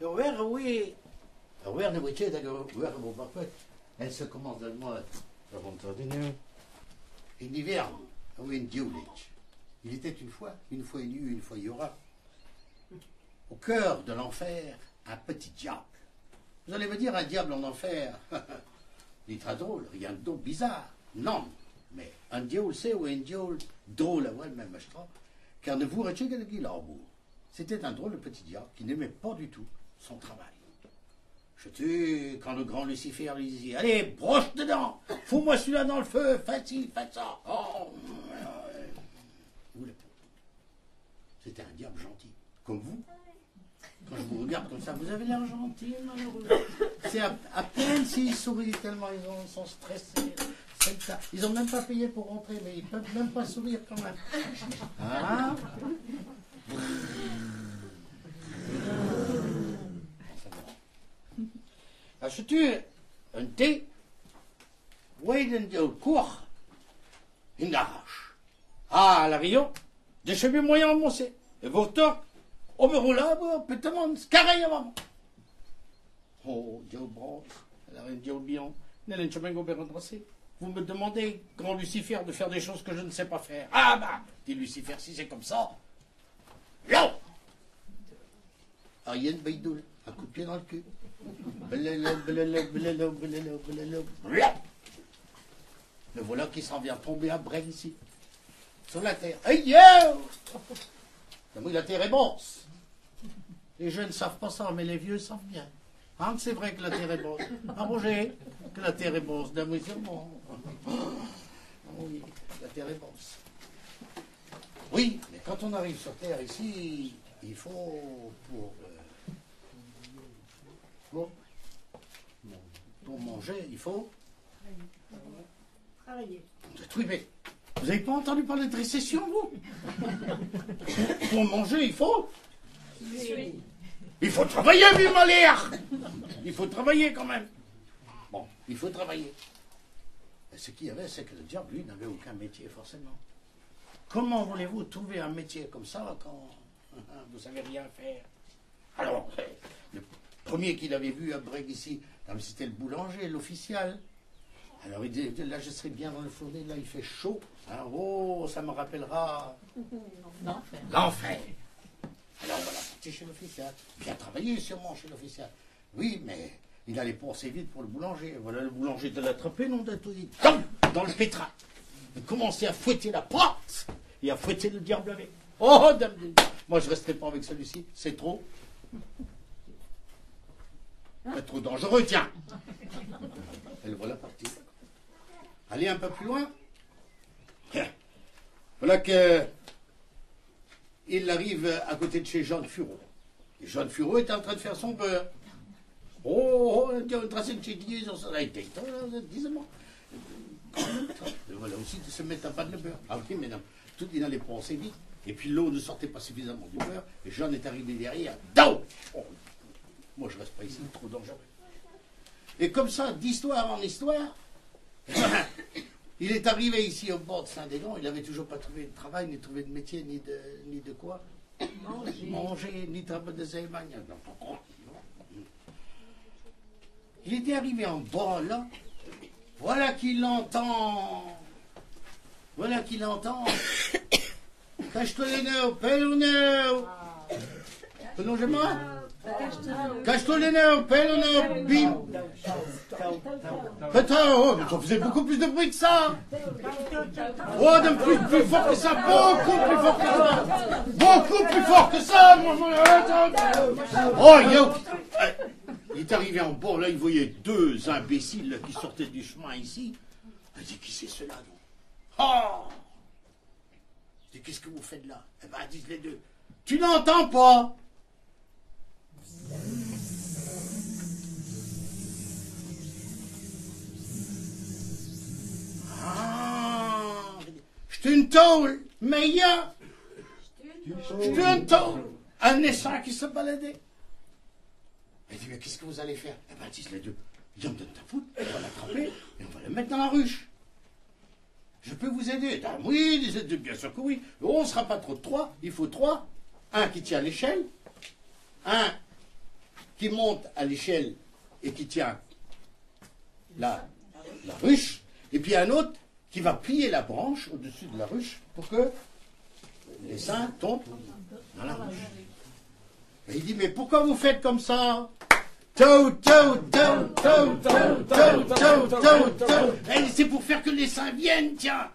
oui. Wer ne weet je dat wer op wat en ze commence allemaal rondtourner in hiver ou in Diolich. Il était une fois il y une fois il y aura. Au cœur de l'enfer, un petit diable. Vous allez me dire un diable en enfer. Il est très drôle, rien de bizarre. Non, mais un diable c'est ou un diable drôle à voir même je crois. Car ne vous retirez que qu'il a C'était un drôle de petit diable qui n'aimait pas du tout son travail. Je tue quand le grand Lucifer lui dit allez, broche dedans, fous-moi celui-là dans le feu, faites-ci, faites ça. Oh. C'était un diable gentil, comme vous. Quand je vous regarde comme ça, vous avez l'air gentil, malheureux. C'est à peine s'ils sourient tellement ils sont stressés. Ils n'ont même pas payé pour rentrer, mais ils ne peuvent même pas sourire quand même. Ah. Acheter un thé, weden de court, in d'arrache. Ah, la Rio, de cheveux moyens à moncer. Et votre overroulable, peut-être, carré avant. Oh, Dieu bronze, la reine Dieu bien, n'est chemin gobernadressé. Vous me demandez, grand Lucifer, de faire des choses que je ne sais pas faire. Ah bah, dit Lucifer, si c'est comme ça. Non. Ariane Beidoul, un coup de pied dans le cul. Le voilà qui s'en vient tomber à Brel ici, sur la terre. Hey yo! Oui, la terre est bonce. Les jeunes ne savent pas ça, mais les vieux savent bien. Hein, c'est vrai que la terre est bonce. Ah, Roger, que la terre est bonce. D'un oui, sûrement. Oui, la terre est bonce. Oui, mais quand on arrive sur terre ici, il faut pour manger, il faut travailler. Oui, mais vous n'avez pas entendu parler de récession, vous? Pour manger, il faut travailler, vieux malheur. Il faut travailler quand même. Bon, il faut travailler. Et ce qu'il y avait, c'est que le diable, lui, n'avait aucun métier, forcément. Comment voulez-vous trouver un métier comme ça quand vous ne savez rien faire? Alors, le premier qu'il avait vu à Breg ici, c'était le boulanger, l'official. Alors il dit, là je serai bien dans le fourneau, là il fait chaud. Hein, oh, ça me rappellera l'enfer. Alors voilà, parti chez l'official. Bien travaillé sûrement chez l'official. Oui, mais il allait pas assez vite pour le boulanger. Voilà, le boulanger de l'attraper, non, dans le pétrin. Il commençait à fouetter la porte et à fouetter le diable avec. Oh, dame, moi je ne resterai pas avec celui-ci, c'est trop. C'est trop dangereux, tiens. Et le voilà parti. Allez un peu plus loin. Voilà que il arrive à côté de chez Jean Fureau. Et Jean Fureau était en train de faire son beurre. Oh, il a tracé une petite liaison, ça a été. Dis-moi. Voilà aussi de se mettre à pas de beurre. Ah oui, mais non, tout il n'allait pas assez vite. Et puis l'eau ne sortait pas suffisamment du beurre. Et Jean est arrivé derrière. Down. Oh, moi, je reste pas ici, trop dangereux. Et comme ça, d'histoire en histoire, il est arrivé ici au bord de Saint-Dégand, il n'avait toujours pas trouvé de travail, ni trouvé de métier, ni de quoi manger, ni travail de Zémagne. Il était arrivé en bas, là. Voilà qu'il entend. Cache-toi les nœuds, pèle-nœuds. Prolongement. Cache-toi les nœuds, pèle-nœuds, bim. Putain, oh, ça faisait beaucoup plus de bruit que ça. Oh, plus fort que ça, beaucoup plus fort que ça. Beaucoup plus fort que ça. Oh, yo. Il est arrivé en bord, là, il voyait deux imbéciles là, qui sortaient du chemin ici. Il dit, qui c'est cela, donc? Oh! Il dit, qu'est-ce que vous faites là? Eh ben, disent les deux. Tu n'entends pas? Ah! Je te une tôle, mais il y a. Je te une tôle. Un essaim qui se baladait. Il dit, mais qu'est-ce que vous allez faire? Eh ben, disent les deux. Viens, me donne ta foudre, on va l'attraper et on va le mettre dans la ruche. Je peux vous aider? Ah, oui, disent les deux, bien sûr que oui. On ne sera pas trop de trois, il faut trois. Un qui tient l'échelle, un qui monte à l'échelle et qui tient la ruche, et puis un autre qui va plier la branche au-dessus de la ruche pour que l'essaim tombe dans la ruche. Et il dit, mais pourquoi vous faites comme ça? C'est pour faire que l'essaim vienne, tiens.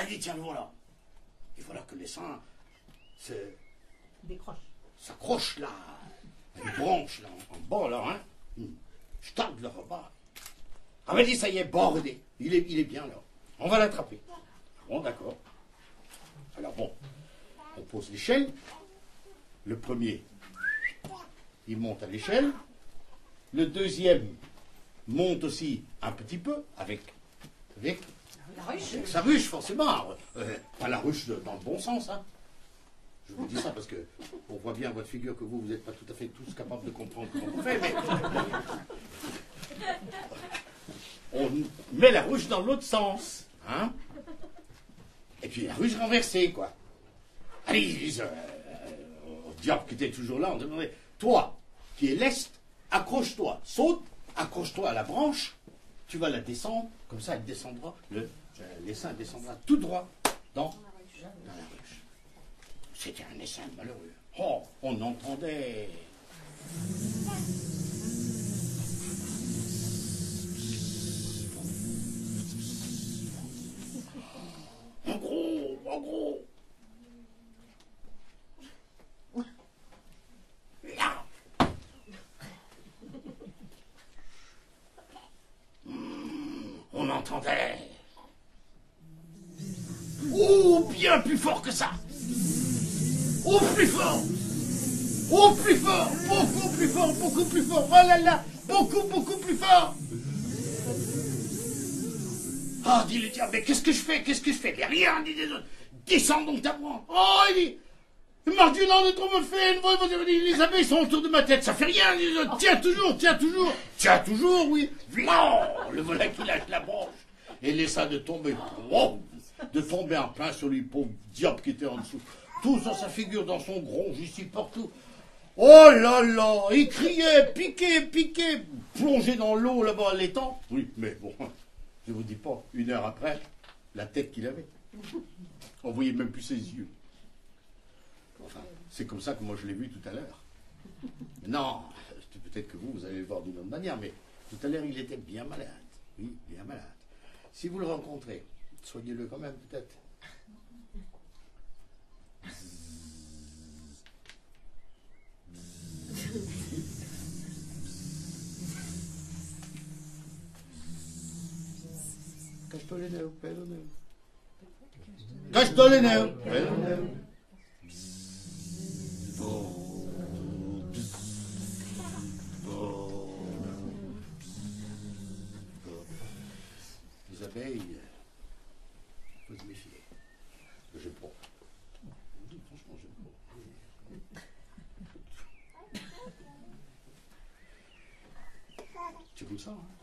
Il dit, tiens, voilà. Il voilà que l'essaim s'accroche là, une branche là, en bas là, hein. Je tarde le repas. Ah ben dit, ça y est, bordé. Il est bien là. On va l'attraper. Bon, d'accord. Alors bon, on pose l'échelle. Le premier, il monte à l'échelle. Le deuxième monte aussi un petit peu avec sa ruche, forcément. Pas la ruche dans le bon sens, hein. Je vous dis ça parce que on voit bien à votre figure que vous n'êtes pas tout à fait tous capables de comprendre comment on fait, mais on met la ruche dans l'autre sens, hein. Et puis la ruche renversée, quoi. Allez, ils disent, au diable qui était toujours là, on demandait, toi, qui es leste, accroche-toi, saute, accroche-toi à la branche, tu vas la descendre, comme ça elle descendra, l'essaim descendra tout droit dans la ruche. C'était un essaim malheureux. Oh, on entendait. En gros. Là. On entendait. Oh, bien plus fort que ça. Oh, plus fort. Oh, plus fort. Beaucoup plus fort, beaucoup plus fort. Oh là là, beaucoup plus fort. Ah, dit le diable, mais qu'est-ce que je fais? Mais rien, dit les autres. Descends donc ta branche. Oh, il dit, Mardulan, notre fait, les abeilles sont autour de ma tête, ça fait rien, dit les autres. Tiens toujours, oui. Vlan, le voilà qui lâche la branche. Et laissa de tomber en plein sur lui, pauvre diable qui était en dessous. Tout sur sa figure, dans son gronge, ici, partout. Oh là là, il criait, piqué, plongé dans l'eau là-bas à l'étang. Oui, mais bon, je vous dis pas, 1 heure après, la tête qu'il avait. On voyait même plus ses yeux. Enfin, c'est comme ça que moi je l'ai vu tout à l'heure. Non, peut-être que vous allez le voir d'une autre manière, mais tout à l'heure il était bien malade. Oui, bien malade. Si vous le rencontrez, soignez-le quand même peut-être. Cache-toi les nez, pelo nez. Cache-toi les nez, pelo nez. Les abeilles, il faut se méfier. J'aime pas. Franchement, j'aime pas. C'est comme ça, hein.